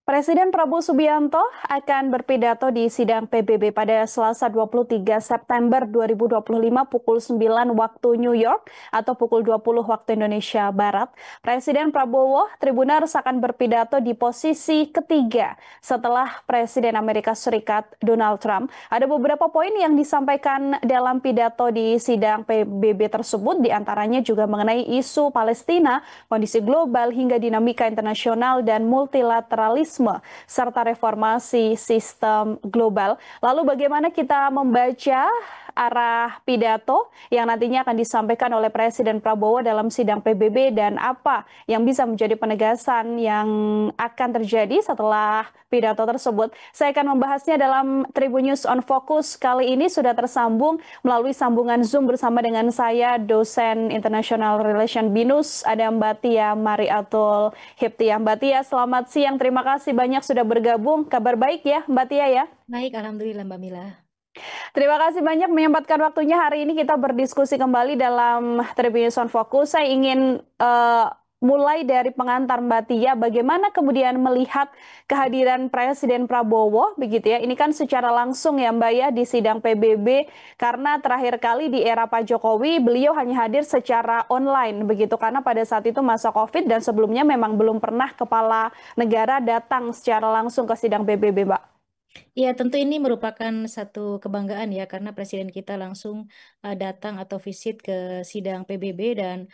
Presiden Prabowo Subianto akan berpidato di sidang PBB pada Selasa 23 September 2025 pukul 9 waktu New York atau pukul 20 waktu Indonesia Barat. Presiden Prabowo Tribuners akan berpidato di posisi ketiga setelah Presiden Amerika Serikat Donald Trump. Ada beberapa poin yang disampaikan dalam pidato di sidang PBB tersebut, diantaranya juga mengenai isu Palestina, kondisi global hingga dinamika internasional dan multilateralisme serta reformasi sistem global. Lalu bagaimana kita membaca arah pidato yang nantinya akan disampaikan oleh Presiden Prabowo dalam sidang PBB dan apa yang bisa menjadi penegasan yang akan terjadi setelah pidato tersebut. Saya akan membahasnya dalam Tribun News on Focus kali ini sudah tersambung melalui sambungan Zoom bersama dengan saya, dosen International Relation BINUS, ada Mbak Tia Mariatul Hiptiah. Mbak Tia, selamat siang. Terima kasih banyak sudah bergabung. Kabar baik ya, Mbak Tia ya? Baik, Alhamdulillah Mbak Mila. Terima kasih banyak menyempatkan waktunya hari ini kita berdiskusi kembali dalam Tribun News on Focus. Saya ingin mulai dari pengantar Mbak Tia, bagaimana kemudian melihat kehadiran Presiden Prabowo, begitu ya? Ini kan secara langsung ya Mbak ya di sidang PBB, karena terakhir kali di era Pak Jokowi beliau hanya hadir secara online, begitu karena pada saat itu masa COVID dan sebelumnya memang belum pernah kepala negara datang secara langsung ke sidang PBB, Mbak. Ya, tentu ini merupakan satu kebanggaan ya karena presiden kita langsung datang atau visit ke sidang PBB dan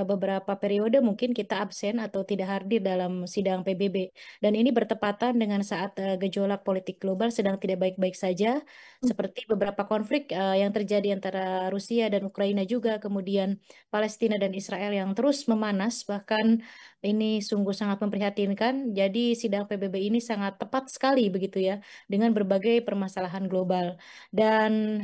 beberapa periode mungkin kita absen atau tidak hadir dalam sidang PBB. Dan ini bertepatan dengan saat gejolak politik global sedang tidak baik-baik saja, seperti beberapa konflik yang terjadi antara Rusia dan Ukraina juga, kemudian Palestina dan Israel yang terus memanas, bahkan ini sungguh sangat memprihatinkan. Jadi sidang PBB ini sangat tepat sekali begitu ya dengan berbagai permasalahan global. Dan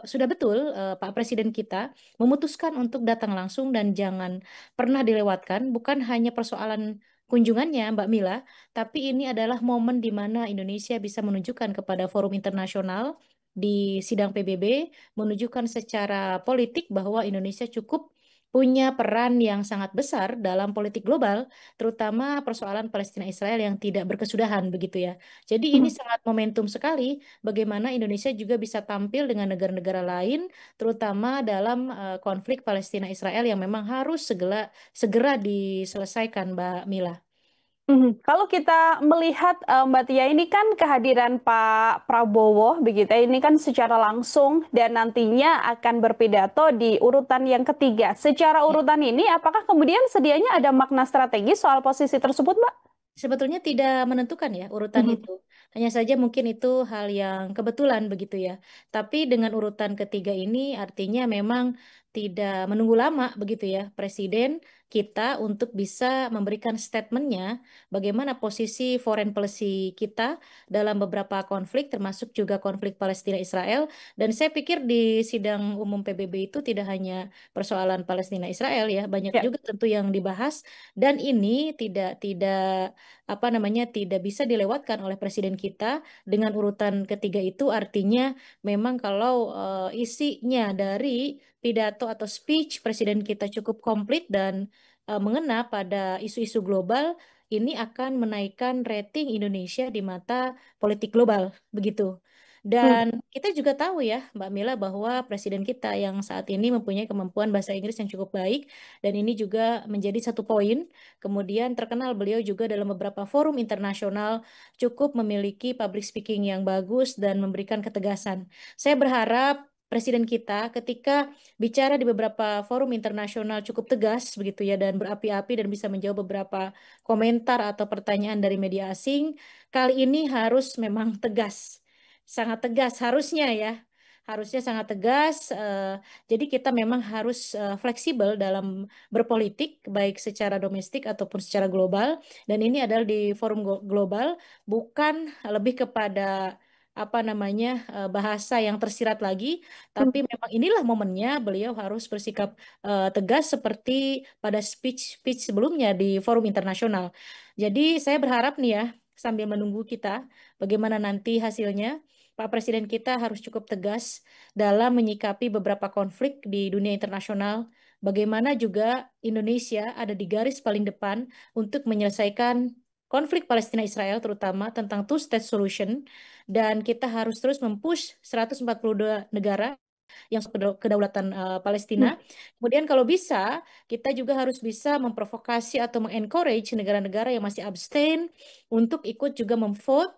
sudah betul Pak Presiden kita memutuskan untuk datang langsung dan jangan pernah dilewatkan, bukan hanya persoalan kunjungannya Mbak Mila, tapi ini adalah momen di mana Indonesia bisa menunjukkan kepada forum internasional di sidang PBB, menunjukkan secara politik bahwa Indonesia cukup punya peran yang sangat besar dalam politik global, terutama persoalan Palestina Israel yang tidak berkesudahan begitu ya. Jadi ini sangat momentum sekali bagaimana Indonesia juga bisa tampil dengan negara-negara lain, terutama dalam konflik Palestina Israel yang memang harus segera segera diselesaikan, Mbak Mila. Kalau kita melihat Mbak Tia ini kan kehadiran Pak Prabowo begitu ya, ini kan secara langsung dan nantinya akan berpidato di urutan yang ketiga. Secara urutan ini apakah kemudian sedianya ada makna strategis soal posisi tersebut, Mbak? Sebetulnya tidak menentukan ya urutan Mhm. itu. Hanya saja mungkin itu hal yang kebetulan begitu ya. Tapi dengan urutan ketiga ini artinya memang tidak menunggu lama begitu ya Presiden kita untuk bisa memberikan statementnya bagaimana posisi foreign policy kita dalam beberapa konflik termasuk juga konflik Palestina Israel. Dan saya pikir di sidang umum PBB itu tidak hanya persoalan Palestina Israel ya, banyak Ya. juga tentu yang dibahas dan ini tidak apa namanya tidak bisa dilewatkan oleh presiden kita dengan urutan ketiga itu artinya memang kalau isinya dari pidato atau speech presiden kita cukup komplit dan mengena pada isu-isu global ini akan menaikkan rating Indonesia di mata politik global begitu. Hmm. Dan kita juga tahu ya Mbak Mila bahwa presiden kita yang saat ini mempunyai kemampuan bahasa Inggris yang cukup baik dan ini juga menjadi satu poin. Kemudian terkenal beliau juga dalam beberapa forum internasional cukup memiliki public speaking yang bagus dan memberikan ketegasan. Saya berharap presiden kita ketika bicara di beberapa forum internasional cukup tegas begitu ya dan berapi-api dan bisa menjawab beberapa komentar atau pertanyaan dari media asing. Kali ini harus memang tegas. Sangat tegas harusnya ya. Harusnya sangat tegas. Jadi kita memang harus fleksibel dalam berpolitik baik secara domestik ataupun secara global dan ini adalah di forum global bukan lebih kepada apa namanya bahasa yang tersirat lagi tapi memang inilah momennya beliau harus bersikap tegas seperti pada speech sebelumnya di forum internasional. Jadi saya berharap nih ya sambil menunggu kita bagaimana nanti hasilnya Pak Presiden kita harus cukup tegas dalam menyikapi beberapa konflik di dunia internasional. Bagaimana juga Indonesia ada di garis paling depan untuk menyelesaikan konflik Palestina-Israel terutama tentang two-state solution dan kita harus terus mempush 142 negara yang kedaulatan Hmm. Palestina. Kemudian kalau bisa, kita juga harus bisa memprovokasi atau mengencourage negara-negara yang masih abstain untuk ikut juga memvote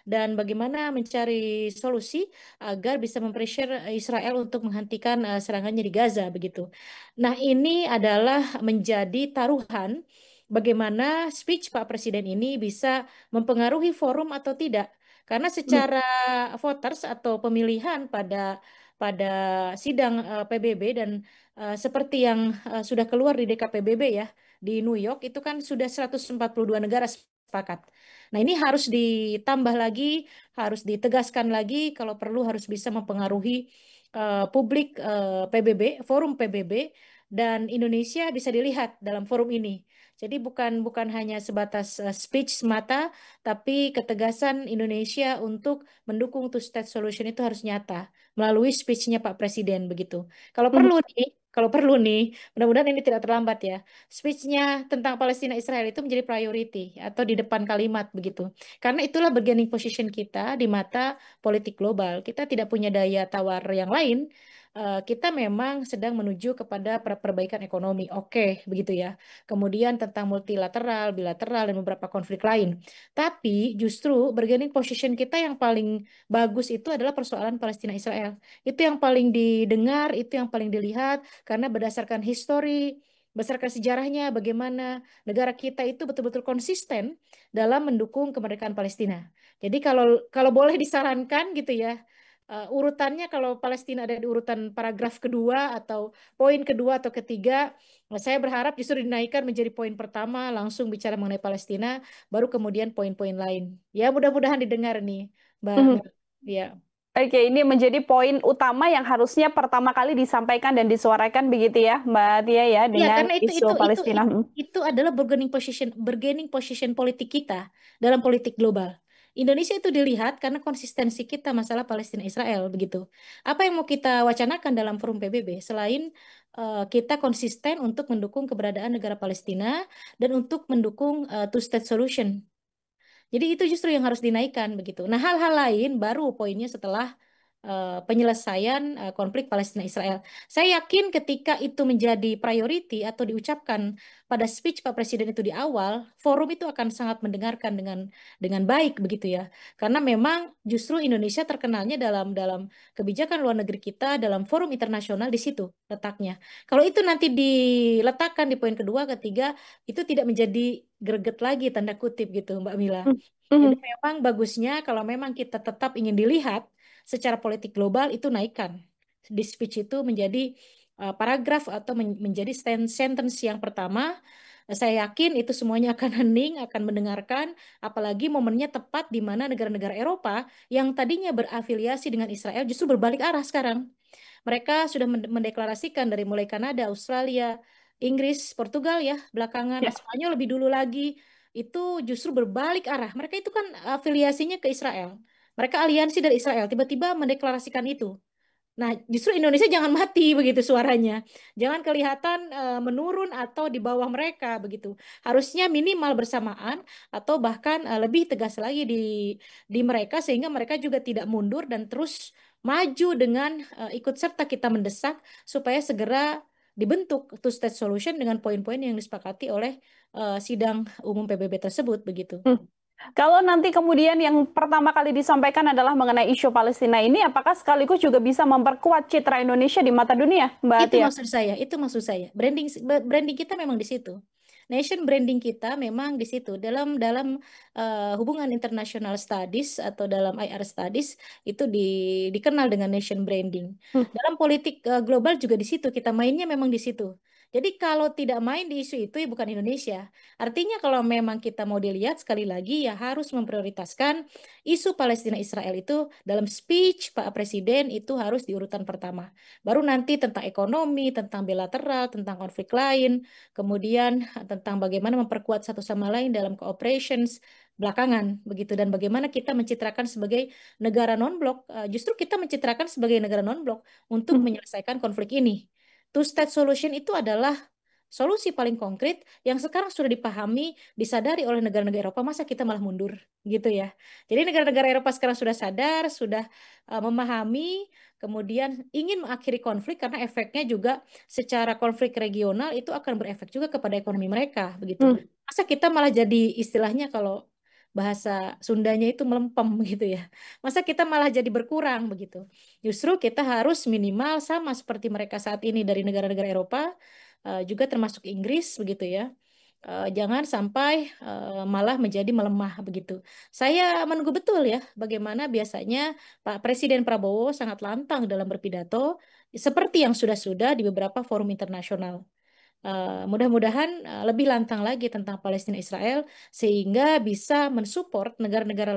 dan bagaimana mencari solusi agar bisa mempressure Israel untuk menghentikan serangannya di Gaza begitu. Nah, ini adalah menjadi taruhan bagaimana speech Pak Presiden ini bisa mempengaruhi forum atau tidak. Karena Hmm. secara voters atau pemilihan pada pada sidang PBB dan seperti yang sudah keluar di DKPBB ya di New York itu kan sudah 142 negara sepakat. Nah, ini harus ditambah lagi, harus ditegaskan lagi kalau perlu harus bisa mempengaruhi publik PBB, forum PBB dan Indonesia bisa dilihat dalam forum ini. Jadi bukan bukan hanya sebatas speech semata, tapi ketegasan Indonesia untuk mendukung two-state solution itu harus nyata melalui speech-nya Pak Presiden begitu. Kalau Hmm. perlu nih, kalau perlu nih, mudah-mudahan ini tidak terlambat ya. Speech-nya tentang Palestina Israel itu menjadi priority atau di depan kalimat begitu. Karena itulah bargaining position kita di mata politik global. Kita tidak punya daya tawar yang lain. Kita memang sedang menuju kepada perbaikan ekonomi. Oke, begitu ya. Kemudian tentang multilateral, bilateral, dan beberapa konflik lain. Tapi justru bargaining position kita yang paling bagus itu adalah persoalan Palestina Israel. Itu yang paling didengar, itu yang paling dilihat karena berdasarkan histori, berdasarkan sejarahnya bagaimana negara kita itu betul-betul konsisten dalam mendukung kemerdekaan Palestina. Jadi kalau kalau boleh disarankan gitu ya, urutannya kalau Palestina ada di urutan paragraf kedua atau poin kedua atau ketiga, saya berharap justru dinaikkan menjadi poin pertama langsung bicara mengenai Palestina, baru kemudian poin-poin lain. Ya mudah-mudahan didengar nih, Mbak Hmm. Mel. Ya. Oke, ini menjadi poin utama yang harusnya pertama kali disampaikan dan disuarakan begitu ya, Mbak Tia ya, Iya, dengan karena itu isu itu itu Palestina. itu, Hmm. itu adalah bargaining position politik kita dalam politik global. Indonesia itu dilihat karena konsistensi kita masalah Palestina Israel begitu. Apa yang mau kita wacanakan dalam forum PBB selain kita konsisten untuk mendukung keberadaan negara Palestina dan untuk mendukung two state solution. Jadi itu justru yang harus dinaikkan begitu. Nah, hal-hal lain baru poinnya setelah penyelesaian konflik Palestina Israel. Saya yakin ketika itu menjadi priority atau diucapkan pada speech Pak Presiden itu di awal, forum itu akan sangat mendengarkan dengan baik begitu ya. Karena memang justru Indonesia terkenalnya dalam dalam kebijakan luar negeri kita dalam forum internasional di situ letaknya. Kalau itu nanti diletakkan di poin kedua, ketiga, itu tidak menjadi greget lagi tanda kutip gitu Mbak Mila. Hmm. Jadi Hmm. memang bagusnya kalau memang kita tetap ingin dilihat secara politik global itu naikkan di speech itu menjadi paragraf atau menjadi sentence yang pertama. Saya yakin itu semuanya akan hening, akan mendengarkan, apalagi momennya tepat di mana negara-negara Eropa yang tadinya berafiliasi dengan Israel justru berbalik arah sekarang. Mereka sudah mendeklarasikan dari mulai Kanada, Australia, Inggris, Portugal ya, belakangan Ya. Spanyol lebih dulu lagi itu justru berbalik arah. Mereka itu kan afiliasinya ke Israel. Mereka aliansi dari Israel, tiba-tiba mendeklarasikan itu. Nah, justru Indonesia jangan mati begitu suaranya. Jangan kelihatan menurun atau di bawah mereka begitu. Harusnya minimal bersamaan atau bahkan lebih tegas lagi di mereka sehingga mereka juga tidak mundur dan terus maju dengan ikut serta kita mendesak supaya segera dibentuk two state solution dengan poin-poin yang disepakati oleh sidang umum PBB tersebut begitu. Hmm. Kalau nanti kemudian yang pertama kali disampaikan adalah mengenai isu Palestina ini, apakah sekaligus juga bisa memperkuat citra Indonesia di mata dunia, Mbak Itu Tia? maksud saya, itu maksud saya. Branding kita memang di situ. Nation branding kita memang di situ. Dalam dalam hubungan international studies atau dalam IR studies itu dikenal dengan nation branding. Hmm. Dalam politik global juga di situ. Kita mainnya memang di situ. Jadi kalau tidak main di isu itu ya bukan Indonesia. Artinya kalau memang kita mau dilihat sekali lagi ya harus memprioritaskan isu Palestina Israel itu dalam speech Pak Presiden itu harus di urutan pertama. Baru nanti tentang ekonomi, tentang bilateral, tentang konflik lain, kemudian tentang bagaimana memperkuat satu sama lain dalam cooperations belakangan begitu dan bagaimana kita mencitrakan sebagai negara non-blok, justru kita mencitrakan sebagai negara non-blok untuk Hmm. menyelesaikan konflik ini. Two state solution itu adalah solusi paling konkret yang sekarang sudah dipahami, disadari oleh negara-negara Eropa, masa kita malah mundur gitu ya. Jadi negara-negara Eropa sekarang sudah sadar, sudah memahami, kemudian ingin mengakhiri konflik karena efeknya juga secara konflik regional itu akan berefek juga kepada ekonomi mereka begitu. Hmm. Masa kita malah jadi istilahnya kalau bahasa Sundanya itu melempem gitu ya. Masa kita malah jadi berkurang begitu. Justru kita harus minimal sama seperti mereka saat ini dari negara-negara Eropa, juga termasuk Inggris begitu ya. Jangan sampai malah menjadi melemah begitu. Saya menunggu betul ya bagaimana biasanya Pak Presiden Prabowo sangat lantang dalam berpidato seperti yang sudah-sudah di beberapa forum internasional. Mudah-mudahan lebih lantang lagi tentang Palestina Israel sehingga bisa mensupport negara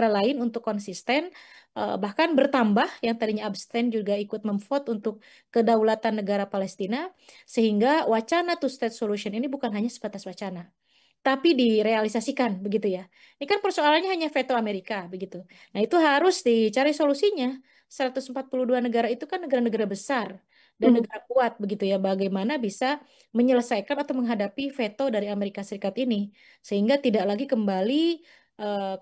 lain untuk konsisten, bahkan bertambah yang tadinya abstain juga ikut memvote untuk kedaulatan negara Palestina, sehingga wacana two state solution ini bukan hanya sebatas wacana tapi direalisasikan begitu ya. Ini kan persoalannya hanya veto Amerika begitu. Nah, itu harus dicari solusinya. 142 negara itu kan negara-negara besar dan Hmm. negara kuat begitu ya. Bagaimana bisa menyelesaikan atau menghadapi veto dari Amerika Serikat ini sehingga tidak lagi kembali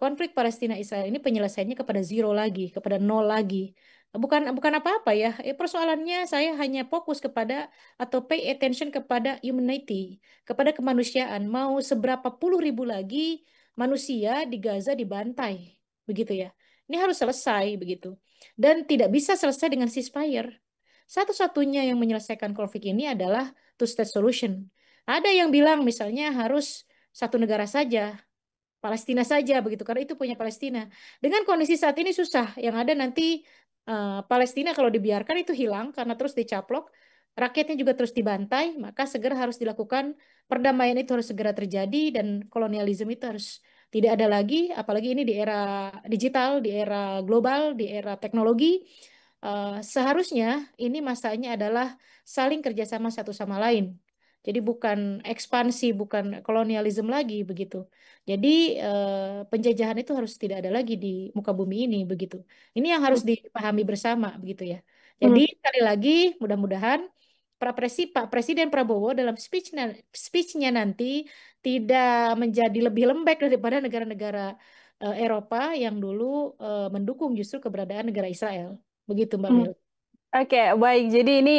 konflik Palestina Israel ini penyelesaiannya kepada zero lagi, kepada nol lagi. Bukan bukan apa-apa ya. Persoalannya saya hanya fokus kepada atau pay attention kepada humanity, kepada kemanusiaan. Mau seberapa puluh ribu lagi manusia di Gaza dibantai, begitu ya. Ini harus selesai begitu. Dan tidak bisa selesai dengan ceasefire. Satu-satunya yang menyelesaikan konflik ini adalah two-state solution. Ada yang bilang misalnya harus satu negara saja, Palestina saja begitu, karena itu punya Palestina. Dengan kondisi saat ini susah. Yang ada nanti Palestina kalau dibiarkan itu hilang karena terus dicaplok, rakyatnya juga terus dibantai, maka segera harus dilakukan perdamaian itu harus segera terjadi dan kolonialisme itu harus tidak ada lagi, apalagi ini di era digital, di era global, di era teknologi. Seharusnya ini masanya adalah saling kerjasama satu sama lain. Jadi bukan ekspansi, bukan kolonialisme lagi begitu. Jadi penjajahan itu harus tidak ada lagi di muka bumi ini begitu. Ini yang harus dipahami bersama begitu ya. Jadi Hmm. sekali lagi mudah-mudahan Pak Presiden Prabowo dalam speech-nya nanti tidak menjadi lebih lembek daripada negara-negara Eropa yang dulu mendukung justru keberadaan negara Israel. Begitu Mbak Hmm. Mel. Oke, baik. Jadi ini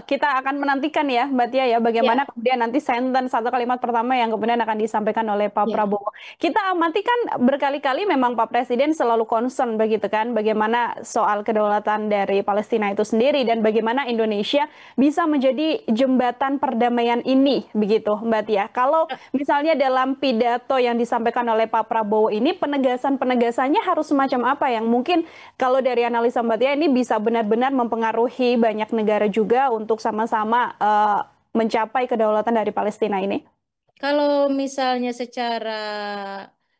kita akan menantikan ya, Mbak Tia ya, bagaimana Ya, kemudian nanti sentence atau kalimat pertama yang kemudian akan disampaikan oleh Pak ya. Prabowo. Kita amati kan berkali-kali memang Pak Presiden selalu concern begitu kan, bagaimana soal kedaulatan dari Palestina itu sendiri dan bagaimana Indonesia bisa menjadi jembatan perdamaian ini, begitu Mbak Tia. Kalau misalnya dalam pidato yang disampaikan oleh Pak Prabowo ini, penegasan-penegasannya harus semacam apa yang mungkin kalau dari analisa Mbak Tia ini bisa benar-benar mempengaruhi banyak negara juga untuk sama-sama mencapai kedaulatan dari Palestina ini. Kalau misalnya secara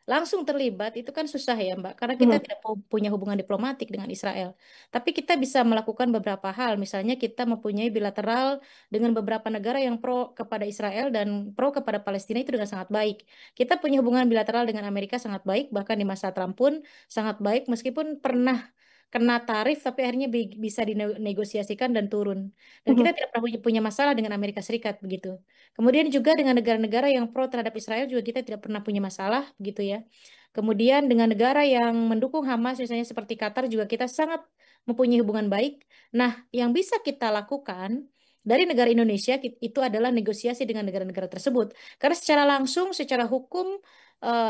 langsung terlibat itu kan susah ya Mbak, karena kita Mhm. tidak punya hubungan diplomatik dengan Israel. Tapi kita bisa melakukan beberapa hal, misalnya kita mempunyai bilateral dengan beberapa negara yang pro kepada Israel dan pro kepada Palestina itu dengan sangat baik. Kita punya hubungan bilateral dengan Amerika sangat baik, bahkan di masa Trump pun sangat baik, meskipun pernah kena tarif tapi akhirnya bisa dinegosiasikan dan turun. Dan kita Mhm. tidak pernah punya masalah dengan Amerika Serikat begitu. Kemudian juga dengan negara-negara yang pro terhadap Israel juga kita tidak pernah punya masalah gitu ya. Kemudian dengan negara yang mendukung Hamas misalnya seperti Qatar juga kita sangat mempunyai hubungan baik. Nah, yang bisa kita lakukan dari negara Indonesia itu adalah negosiasi dengan negara-negara tersebut. Karena secara langsung, secara hukum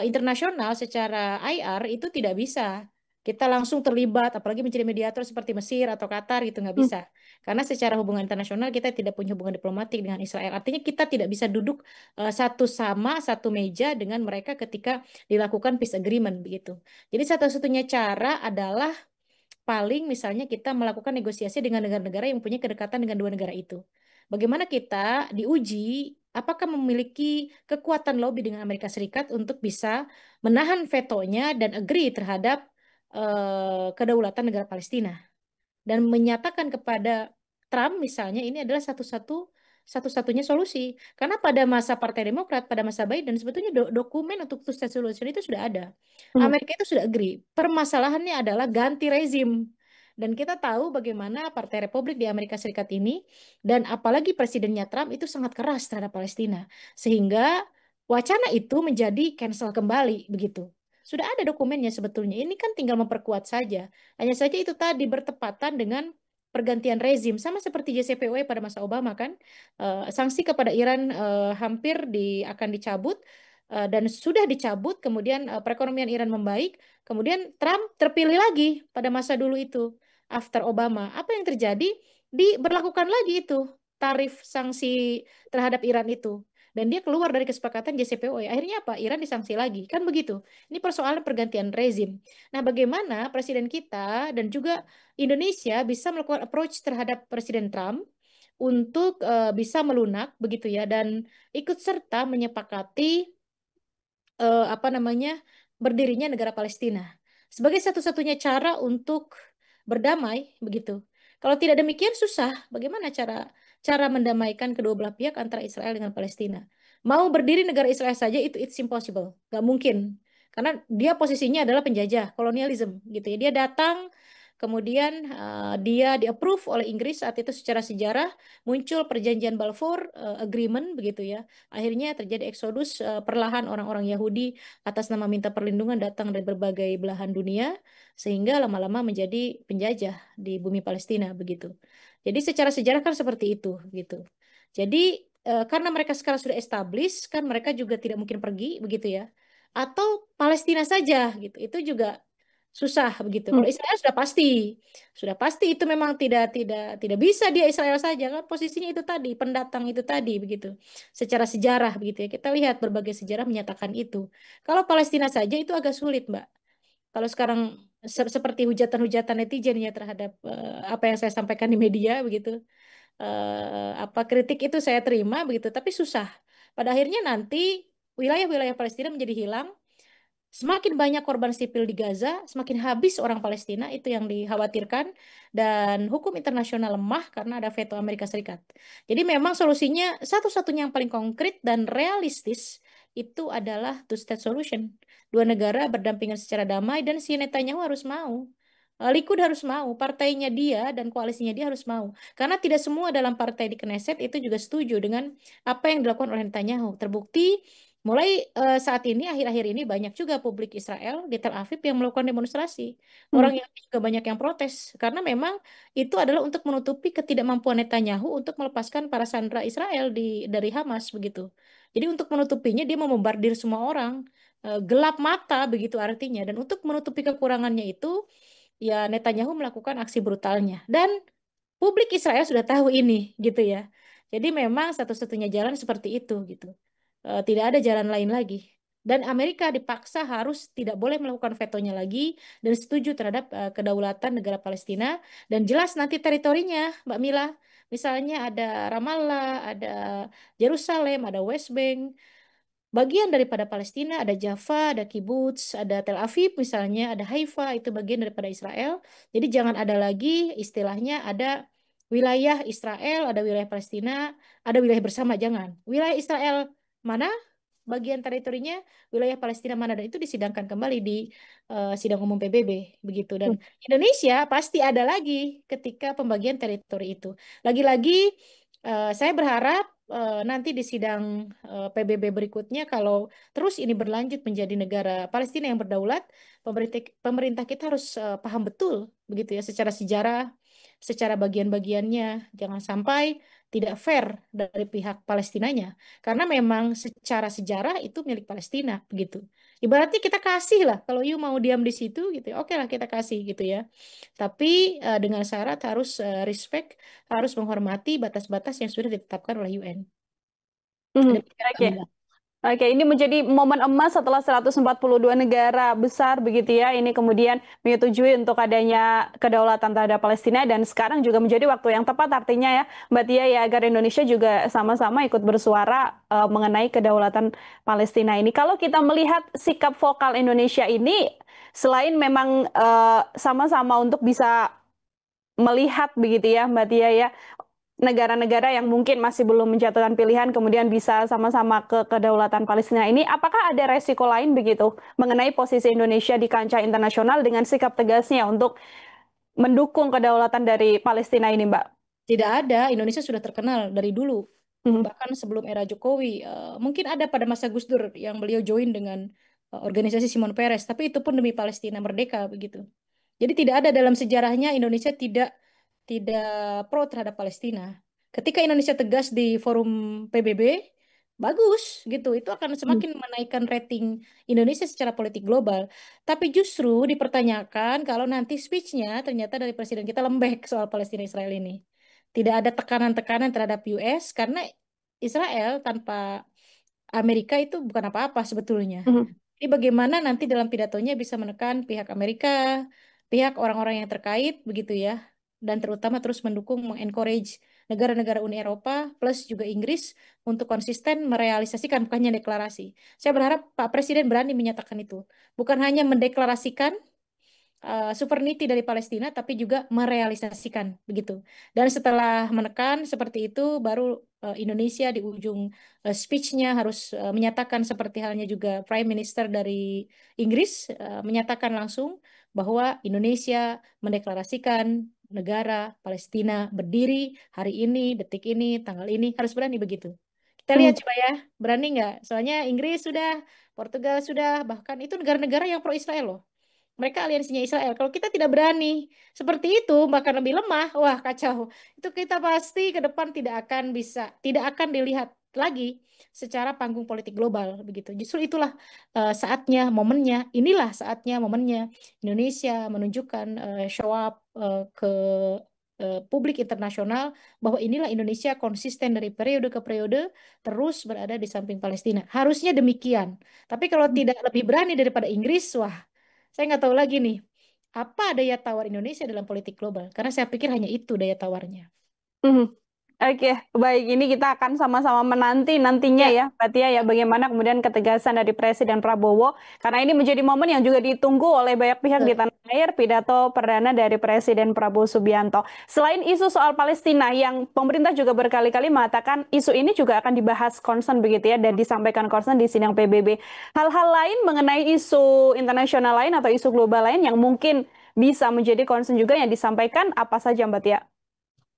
internasional, secara IR itu tidak bisa. Kita langsung terlibat, apalagi menjadi mediator seperti Mesir atau Qatar gitu nggak bisa. Karena secara hubungan internasional kita tidak punya hubungan diplomatik dengan Israel. Artinya kita tidak bisa duduk satu meja dengan mereka ketika dilakukan peace agreement begitu. Jadi satu-satunya cara adalah paling misalnya kita melakukan negosiasi dengan negara-negara yang punya kedekatan dengan dua negara itu. Bagaimana kita diuji apakah memiliki kekuatan lobby dengan Amerika Serikat untuk bisa menahan vetonya dan agree terhadap kedaulatan negara Palestina dan menyatakan kepada Trump misalnya ini adalah satu-satunya solusi. Karena pada masa Partai Demokrat, pada masa Biden sebetulnya dokumen untuk two state solution itu sudah ada. Mhm. Amerika itu sudah agree. Permasalahannya adalah ganti rezim. Dan kita tahu bagaimana Partai Republik di Amerika Serikat ini dan apalagi presidennya Trump itu sangat keras terhadap Palestina. Sehingga wacana itu menjadi cancel kembali begitu. Sudah ada dokumennya sebetulnya. Ini kan tinggal memperkuat saja. Hanya saja itu tadi bertepatan dengan pergantian rezim sama seperti JCPOA pada masa Obama kan. Sanksi kepada Iran hampir akan dicabut dan sudah dicabut, kemudian perekonomian Iran membaik, kemudian Trump terpilih lagi pada masa dulu itu after Obama. Apa yang terjadi? Diberlakukan lagi itu tarif sanksi terhadap Iran itu. Dan dia keluar dari kesepakatan JCPOA. Akhirnya apa? Iran disanksi lagi. Kan begitu. Ini persoalan pergantian rezim. Nah, bagaimana presiden kita dan juga Indonesia bisa melakukan approach terhadap Presiden Trump untuk bisa melunak begitu ya dan ikut serta menyepakati apa namanya berdirinya negara Palestina sebagai satu-satunya cara untuk berdamai begitu. Kalau tidak demikian susah. Bagaimana cara cara mendamaikan kedua belah pihak antara Israel dengan Palestina? Mau berdiri negara Israel saja itu it's impossible, nggak mungkin. Karena dia posisinya adalah penjajah, kolonialisme gitu ya. Dia datang kemudian dia di-approve oleh Inggris saat itu secara sejarah muncul perjanjian Balfour Agreement begitu ya. Akhirnya terjadi eksodus perlahan orang-orang Yahudi atas nama minta perlindungan datang dari berbagai belahan dunia sehingga lama-lama menjadi penjajah di bumi Palestina begitu. Jadi secara sejarah kan seperti itu gitu. Jadi karena mereka sekarang sudah established kan mereka juga tidak mungkin pergi begitu ya. Atau Palestina saja gitu. Itu juga susah begitu. Hmm. Kalau Israel sudah pasti itu memang tidak bisa dia Israel saja kan posisinya itu tadi pendatang itu tadi begitu. Secara sejarah begitu ya. Kita lihat berbagai sejarah menyatakan itu. Kalau Palestina saja itu agak sulit, Mbak. Kalau sekarang seperti hujatan-hujatan netizen ya terhadap apa yang saya sampaikan di media begitu. Apa kritik itu saya terima begitu, tapi susah. Pada akhirnya nanti wilayah-wilayah Palestina menjadi hilang. Semakin banyak korban sipil di Gaza, semakin habis orang Palestina, itu yang dikhawatirkan. Dan hukum internasional lemah karena ada veto Amerika Serikat. Jadi memang solusinya satu-satunya yang paling konkret dan realistis itu adalah two-state solution. Dua negara berdampingan secara damai dan si Netanyahu harus mau. Likud harus mau, partainya dia dan koalisinya dia harus mau. Karena tidak semua dalam partai di Knesset itu juga setuju dengan apa yang dilakukan oleh Netanyahu. Terbukti mulai saat ini, akhir-akhir ini banyak juga publik Israel di Tel Aviv yang melakukan demonstrasi. Hmm. Orang Yahudi juga banyak yang protes karena memang itu adalah untuk menutupi ketidakmampuan Netanyahu untuk melepaskan para sandera Israel dari Hamas begitu. Jadi untuk menutupinya dia membombardir semua orang, gelap mata begitu artinya. Dan untuk menutupi kekurangannya itu, ya Netanyahu melakukan aksi brutalnya. Dan publik Israel sudah tahu ini gitu ya. Jadi memang satu-satunya jalan seperti itu gitu. Tidak ada jalan lain lagi. Dan Amerika dipaksa harus tidak boleh melakukan vetonya lagi dan setuju terhadap kedaulatan negara Palestina dan jelas nanti teritorinya, Mbak Mila. Misalnya ada Ramallah, ada Yerusalem, ada West Bank, bagian daripada Palestina, ada Jaffa, ada Kibbutz, ada Tel Aviv misalnya, ada Haifa, itu bagian daripada Israel. Jadi jangan ada lagi istilahnya ada wilayah Israel, ada wilayah Palestina, ada wilayah bersama, jangan. Wilayah Israel mana? Bagian teritorinya, wilayah Palestina mana? Dan itu disidangkan kembali di sidang umum PBB, begitu. Dan Indonesia pasti ada lagi ketika pembagian teritori itu. Lagi-lagi saya berharap nanti di sidang PBB berikutnya kalau terus ini berlanjut menjadi negara Palestina yang berdaulat, pemerintah pemerintah kita harus paham betul begitu ya secara sejarah, secara bagian-bagiannya, jangan sampai tidak fair dari pihak Palestinanya karena memang secara sejarah itu milik Palestina begitu. Ibaratnya kita kasih lah kalau you mau diam di situ gitu ya, oke lah kita kasih gitu ya. Tapi dengan syarat harus respect, harus menghormati batas-batas yang sudah ditetapkan oleh UN. Hmm. Demikian Mbak Oke. Mila. Oke, ini menjadi momen emas setelah 142 negara besar begitu ya. Ini kemudian menyetujui untuk adanya kedaulatan terhadap Palestina dan sekarang juga menjadi waktu yang tepat artinya ya Mbak Tia ya agar Indonesia juga sama-sama ikut bersuara mengenai kedaulatan Palestina ini. Kalau kita melihat sikap vokal Indonesia ini selain memang sama-sama untuk bisa melihat begitu ya Mbak Tia ya negara-negara yang mungkin masih belum menjatuhkan pilihan kemudian bisa sama-sama ke kedaulatan Palestina ini, apakah ada resiko lain begitu mengenai posisi Indonesia di kancah internasional dengan sikap tegasnya untuk mendukung kedaulatan dari Palestina ini, Mbak? Tidak ada, Indonesia sudah terkenal dari dulu. Mhm. Bahkan sebelum era Jokowi, mungkin ada pada masa Gus Dur yang beliau join dengan organisasi Simon Peres, tapi itu pun demi Palestina merdeka begitu. Jadi tidak ada dalam sejarahnya Indonesia tidak pro terhadap Palestina. Ketika Indonesia tegas di forum PBB, bagus gitu. Itu akan Mhm. semakin menaikkan rating Indonesia secara politik global. Tapi justru dipertanyakan kalau nanti speech-nya ternyata dari presiden kita lembek soal Palestina Israel ini. Tidak ada tekanan-tekanan terhadap US karena Israel tanpa Amerika itu bukan apa-apa sebetulnya. Mhm. Jadi bagaimana nanti dalam pidatonya bisa menekan pihak Amerika, pihak orang-orang yang terkait begitu ya, dan terutama terus mendukung, mengencourage negara-negara Uni Eropa plus juga Inggris untuk konsisten merealisasikan bukannya deklarasi. Saya berharap Pak Presiden berani menyatakan itu, bukan hanya mendeklarasikan sovereignty dari Palestina, tapi juga merealisasikan begitu. Dan setelah menekan seperti itu, baru Indonesia di ujung speech-nya harus menyatakan seperti halnya juga Prime Minister dari Inggris menyatakan langsung bahwa Indonesia mendeklarasikan negara Palestina berdiri hari ini, detik ini, tanggal ini, harus berani begitu. Kita lihat Mhm. coba ya, berani nggak? Soalnya Inggris sudah, Portugal sudah, bahkan itu negara-negara yang pro-Israel loh. Mereka aliansinya Israel. Kalau kita tidak berani seperti itu, bahkan lebih lemah, wah kacau. Itu kita pasti ke depan tidak akan dilihat lagi secara panggung politik global begitu. Justru itulah saatnya, momennya. Inilah saatnya, momennya Indonesia menunjukkan show up ke publik internasional bahwa inilah Indonesia konsisten dari periode ke periode terus berada di samping Palestina. Harusnya demikian. Tapi kalau tidak lebih berani daripada Inggris, wah saya nggak tahu lagi nih, apa daya tawar Indonesia dalam politik global? Karena saya pikir hanya itu daya tawarnya. Mhm. Oke, baik. Ini kita akan sama-sama menanti nantinya Ya, ya, berarti ya, ya, bagaimana kemudian ketegasan dari Presiden Prabowo, karena ini menjadi momen yang juga ditunggu oleh banyak pihak di betul. tanah air, pidato perdana dari Presiden Prabowo Subianto. Selain isu soal Palestina, yang pemerintah juga berkali-kali mengatakan isu ini juga akan dibahas concern begitu ya, dan disampaikan concern di sidang PBB. Hal-hal lain mengenai isu internasional lain atau isu global lain yang mungkin bisa menjadi concern juga yang disampaikan apa saja, Mbak Tia?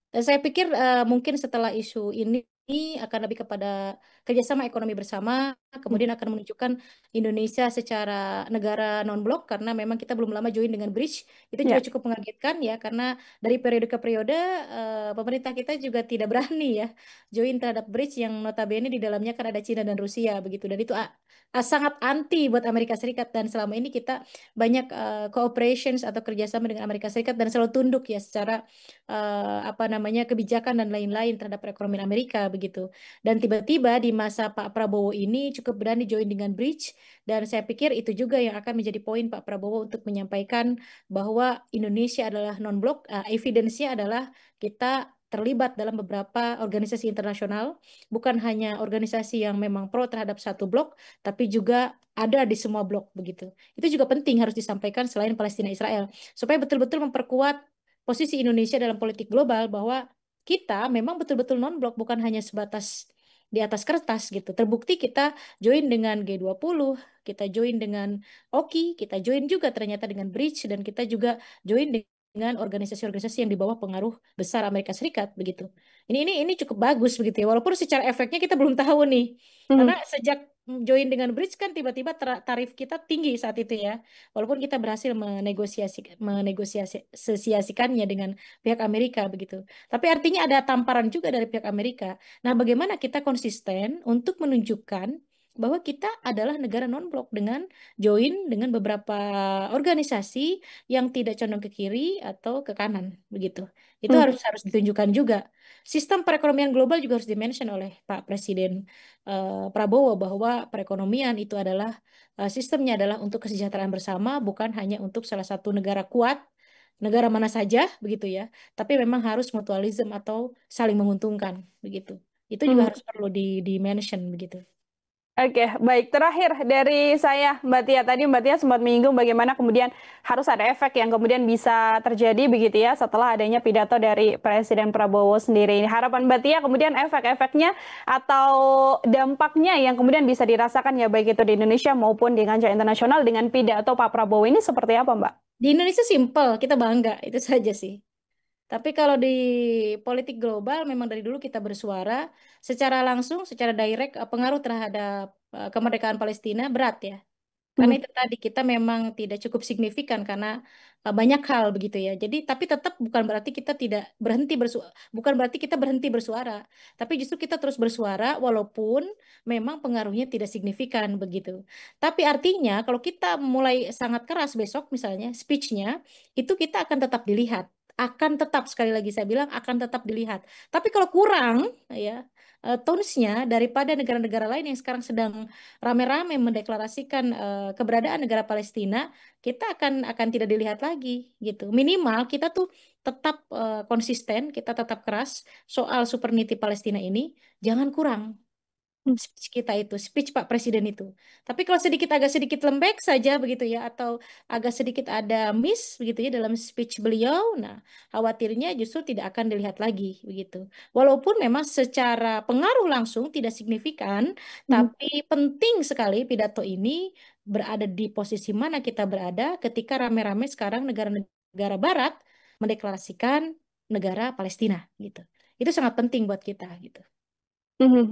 Dan saya pikir mungkin setelah isu ini akan lebih kepada kerjasama ekonomi bersama, kemudian akan menunjukkan Indonesia secara negara non-blok karena memang kita belum lama join dengan BRICS. Itu juga Ya. cukup mengagetkan ya karena dari periode ke periode pemerintah kita juga tidak berani ya join terhadap BRICS yang notabene di dalamnya kan ada Cina dan Rusia begitu. Dan itu sangat anti buat Amerika Serikat dan selama ini kita banyak cooperations atau kerjasama dengan Amerika Serikat dan selalu tunduk ya secara apa namanya kebijakan dan lain-lain terhadap perekonomian Amerika begitu. Dan tiba-tiba di masa Pak Prabowo ini cukup berani join dengan Bridge dan saya pikir itu juga yang akan menjadi poin Pak Prabowo untuk menyampaikan bahwa Indonesia adalah non-blok. Evidence-nya adalah kita terlibat dalam beberapa organisasi internasional, bukan hanya organisasi yang memang pro terhadap satu blok, tapi juga ada di semua blok begitu. Itu juga penting harus disampaikan selain Palestina Israel, supaya betul-betul memperkuat posisi Indonesia dalam politik global bahwa kita memang betul-betul non-blok bukan hanya sebatas di atas kertas gitu. Terbukti kita join dengan G20, kita join dengan OKI, kita join juga ternyata dengan Bridge dan kita juga join dengan organisasi-organisasi yang di bawah pengaruh besar Amerika Serikat begitu. Ini cukup bagus begitu ya. Walaupun secara efeknya kita belum tahu nih. Karena Mhm. sejak join dengan Bridge kan tiba-tiba tarif kita tinggi saat itu ya. Walaupun kita berhasil menegosiasikannya dengan pihak Amerika begitu. Tapi artinya ada tamparan juga dari pihak Amerika. Nah, bagaimana kita konsisten untuk menunjukkan bahwa kita adalah negara non-blok dengan join dengan beberapa organisasi yang tidak condong ke kiri atau ke kanan begitu. Itu Mhm. harus harus ditunjukkan juga. Sistem perekonomian global juga harus dimention oleh Pak Presiden Prabowo bahwa perekonomian itu adalah sistemnya adalah untuk kesejahteraan bersama, bukan hanya untuk salah satu negara kuat, negara mana saja, begitu ya. Tapi memang harus mutualisme atau saling menguntungkan, begitu. Itu juga Mhm. harus perlu di mention, begitu. Oke, baik. Terakhir dari saya, Mbak Tia. Tadi Mbak Tia sempat menyinggung bagaimana kemudian harus ada efek yang kemudian bisa terjadi begitu ya setelah adanya pidato dari Presiden Prabowo sendiri. Ini harapan Mbak Tia kemudian efek-efeknya atau dampaknya yang kemudian bisa dirasakan ya baik itu di Indonesia maupun di kancah internasional dengan pidato Pak Prabowo ini seperti apa, Mbak? Di Indonesia simpel, kita bangga, itu saja sih. Tapi kalau di politik global memang dari dulu kita bersuara secara langsung, secara direct, pengaruh terhadap kemerdekaan Palestina berat ya. Karena Hmm. itu tadi kita memang tidak cukup signifikan karena banyak hal begitu ya. Jadi tapi tetap bukan berarti kita tidak berhenti bersuara, bukan berarti kita berhenti bersuara, tapi justru kita terus bersuara walaupun memang pengaruhnya tidak signifikan begitu. Tapi artinya kalau kita mulai sangat keras besok misalnya speech-nya itu kita akan tetap dilihat. Akan tetap sekali lagi saya bilang akan tetap dilihat. Tapi kalau kurang ya tones-nya daripada negara-negara lain yang sekarang sedang rame-rame mendeklarasikan keberadaan negara Palestina, kita akan tidak dilihat lagi gitu. Minimal kita tuh tetap konsisten, kita tetap keras soal sovereignty Palestina ini, jangan kurang speech kita itu, speech Pak Presiden itu. Tapi kalau agak sedikit lembek saja begitu ya, atau agak sedikit ada miss begitu ya dalam speech beliau, nah khawatirnya justru tidak akan dilihat lagi begitu. Walaupun memang secara pengaruh langsung tidak signifikan, Hmm. tapi penting sekali pidato ini berada di posisi mana kita berada ketika rame-rame sekarang negara-negara Barat mendeklarasikan negara Palestina gitu. Itu sangat penting buat kita gitu.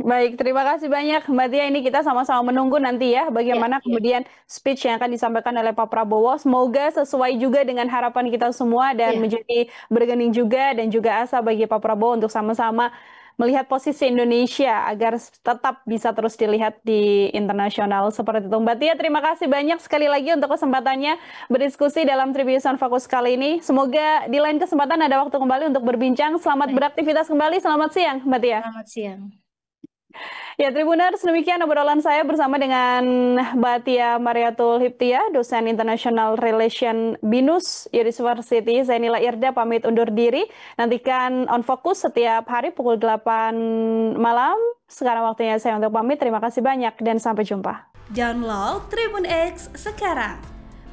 Baik, terima kasih banyak Mbak Tia. Ini kita sama-sama menunggu nanti ya Ya, bagaimana ya, kemudian speech yang akan disampaikan oleh Pak Prabowo. Semoga sesuai juga dengan harapan kita semua dan ya. menjadi bergening juga dan juga asa bagi Pak Prabowo untuk sama-sama melihat posisi Indonesia agar tetap bisa terus dilihat di internasional seperti itu. Mbak Tia, terima kasih banyak sekali lagi untuk kesempatannya berdiskusi dalam Tribun Fokus kali ini. Semoga di lain kesempatan ada waktu kembali untuk berbincang. Selamat Baik. beraktivitas kembali. Selamat siang, Mbak Tia. Selamat siang. Ya, Tribuners, demikian obrolan saya bersama dengan Mbak Tia Mariatul Hiptia, dosen International Relation BINUS University. Zainila Irda pamit undur diri. Nantikan On Focus setiap hari pukul 8 malam. Sekarang waktunya saya untuk pamit. Terima kasih banyak dan sampai jumpa. Download Tribun X sekarang.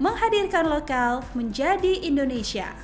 Menghadirkan lokal menjadi Indonesia.